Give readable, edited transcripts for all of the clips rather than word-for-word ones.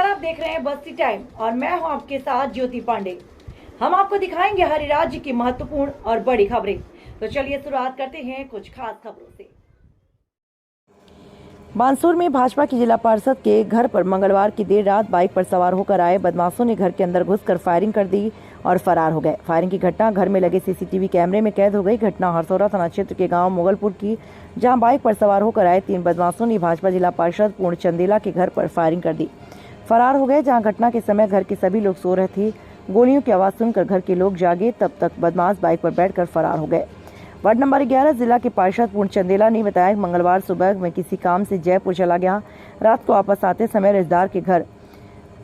आप देख रहे हैं बस्ती टाइम और मैं हूं आपके साथ ज्योति पांडे। हम आपको दिखाएंगे हर राज्य की महत्वपूर्ण और बड़ी खबरें। तो चलिए शुरुआत करते हैं कुछ खास खबरों से। बानसूर में भाजपा की जिला पार्षद के घर पर मंगलवार की देर रात बाइक पर सवार होकर आए बदमाशों ने घर के अंदर घुसकर फायरिंग कर दी और फरार हो गए। फायरिंग की घटना घर में लगे सीसीटीवी कैमरे में कैद हो गई। घटना हरसौरा थाना क्षेत्र के गांव मुगलपुर की, जहां बाइक पर सवार होकर आए 3 बदमाशों ने भाजपा जिला पार्षद पूर्ण चंदेला के घर पर फायरिंग कर दी, फरार हो गए। जहां घटना के समय घर के सभी लोग सो रहे थे। गोलियों की आवाज सुनकर घर के लोग जागे, तब तक बदमाश बाइक पर बैठकर फरार हो गए। वार्ड नंबर 11 जिला के पार्षद पूर्ण चंदेला ने बताया कि मंगलवार सुबह में किसी काम से जयपुर चला गया। रात को वापस आते समय रिश्तेदार के घर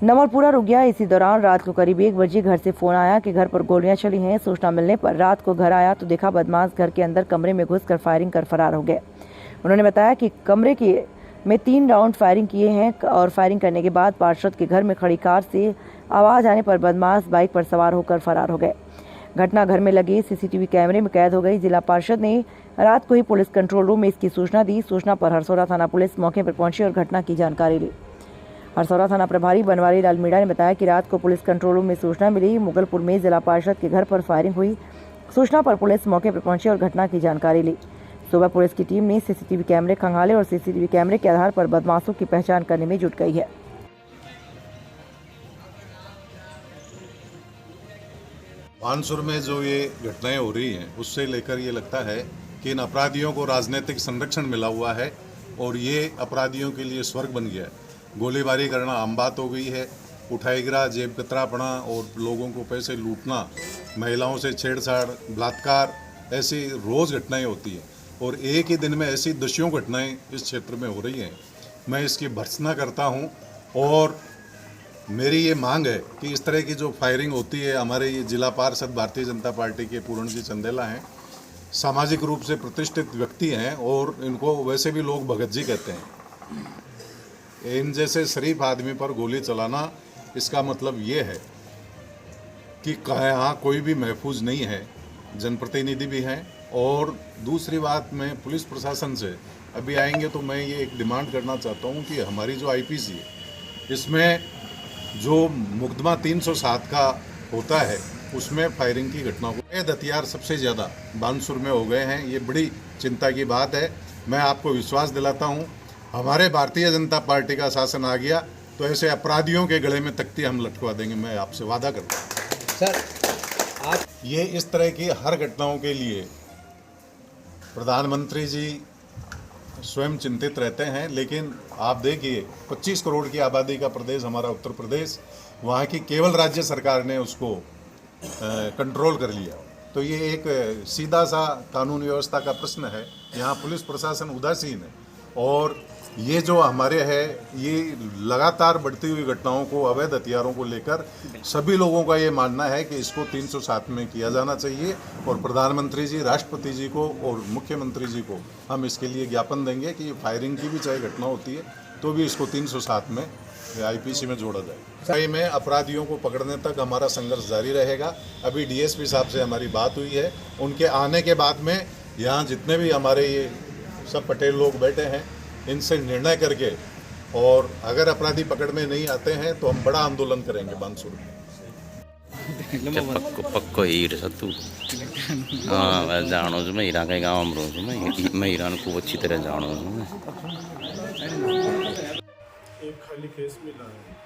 नमरपुरा रुक गया। इसी दौरान रात को करीब 1 बजे घर से फोन आया कि घर पर गोलियां चली हैं। सूचना मिलने पर रात को घर आया तो देखा बदमाश घर के अंदर कमरे में घुसकर फायरिंग कर फरार हो गए। उन्होंने बताया कि कमरे में 3 राउंड फायरिंग किए हैं और फायरिंग करने के बाद पार्षद के घर में खड़ी कार से आवाज आने पर बदमाश बाइक पर सवार होकर फरार हो गए। घटना घर में लगे सीसीटीवी कैमरे में कैद हो गई। जिला पार्षद ने रात को ही पुलिस कंट्रोल रूम में इसकी सूचना दी। सूचना पर हरसौरा थाना पुलिस मौके पर पहुंची और घटना की जानकारी ली। हरसौरा थाना प्रभारी बनवारी लाल मीणा ने बताया कि रात को पुलिस कंट्रोल रूम में सूचना मिली, मुगलपुर में जिला पार्षद के घर पर फायरिंग हुई। सूचना पर पुलिस मौके पर पहुंची और घटना की जानकारी ली। सुबह पुलिस की टीम ने सीसीटीवी कैमरे खंगाले और सीसीटीवी कैमरे के आधार पर बदमाशों की पहचान करने में जुट गई है। बानसूर में जो ये घटनाएं हो रही हैं उससे लेकर ये लगता है कि इन अपराधियों को राजनीतिक संरक्षण मिला हुआ है और ये अपराधियों के लिए स्वर्ग बन गया है। गोलीबारी करना आम बात हो गई है। उठाईगिरा, जेब कतरापना और लोगों को पैसे लूटना, महिलाओं से छेड़छाड़, बलात्कार, ऐसी रोज़ घटनाएं होती हैं और एक ही दिन में ऐसी दसियों घटनाएं इस क्षेत्र में हो रही हैं। मैं इसकी भर्त्सना करता हूँ और मेरी ये मांग है कि इस तरह की जो फायरिंग होती है, हमारे ये जिला पार्षद भारतीय जनता पार्टी के पूर्ण जी चंदेला हैं, सामाजिक रूप से प्रतिष्ठित व्यक्ति हैं और इनको वैसे भी लोग भगत जी कहते हैं। इन जैसे शरीफ आदमी पर गोली चलाना, इसका मतलब ये है कि यहाँ कोई भी महफूज नहीं है, जनप्रतिनिधि भी हैं। और दूसरी बात, मैं पुलिस प्रशासन से अभी आएंगे तो मैं ये एक डिमांड करना चाहता हूँ कि हमारी जो आईपीसी है इसमें जो मुकदमा 307 का होता है उसमें फायरिंग की घटनाओं को अवैध हथियार सबसे ज़्यादा बानसूर में हो गए हैं। ये बड़ी चिंता की बात है। मैं आपको विश्वास दिलाता हूँ, हमारे भारतीय जनता पार्टी का शासन आ गया तो ऐसे अपराधियों के गले में तख्ती हम लटकवा देंगे। मैं आपसे वादा करता हूँ। सर, आज ये इस तरह की हर घटनाओं के लिए प्रधानमंत्री जी स्वयं चिंतित रहते हैं, लेकिन आप देखिए 25 करोड़ की आबादी का प्रदेश हमारा उत्तर प्रदेश, वहाँ की केवल राज्य सरकार ने उसको कंट्रोल कर लिया। तो ये एक सीधा सा कानून व्यवस्था का प्रश्न है। यहाँ पुलिस प्रशासन उदासीन है और ये जो हमारे है ये लगातार बढ़ती हुई घटनाओं को, अवैध हथियारों को लेकर सभी लोगों का ये मानना है कि इसको 307 में किया जाना चाहिए और प्रधानमंत्री जी, राष्ट्रपति जी को और मुख्यमंत्री जी को हम इसके लिए ज्ञापन देंगे कि फायरिंग की भी चाहे घटना होती है तो भी इसको 307 में आईपीसी में जोड़ा जाए। सही में अपराधियों को पकड़ने तक हमारा संघर्ष जारी रहेगा। अभी डीएसपी साहब से हमारी बात हुई है, उनके आने के बाद में यहाँ जितने भी हमारे ये सब पटेल लोग बैठे हैं इनसे निर्णय करके, और अगर अपराधी पकड़ में नहीं आते हैं तो हम बड़ा आंदोलन करेंगे बानसूर में। पक्को हीर तू हाँ मैं जानो मैं हीरा के गाँव में रहूँ। मैं हीरा को अच्छी तरह जानो। एक खाली केस मिला है।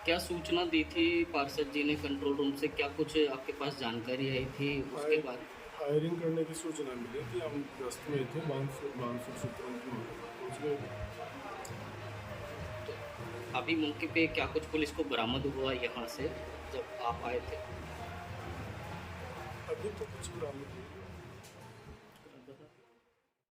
क्या सूचना दी थी पार्षद जी ने कंट्रोल रूम से? क्या कुछ आपके पास जानकारी आई थी उसके बाद? फायरिंग करने की सूचना मिली थी। हम गश्त में थे, बानसूर सूत्रों की। अभी मौके पे क्या कुछ पुलिस को बरामद हुआ यहाँ से जब आप आए थे? अभी तो कुछ बरामद नहीं।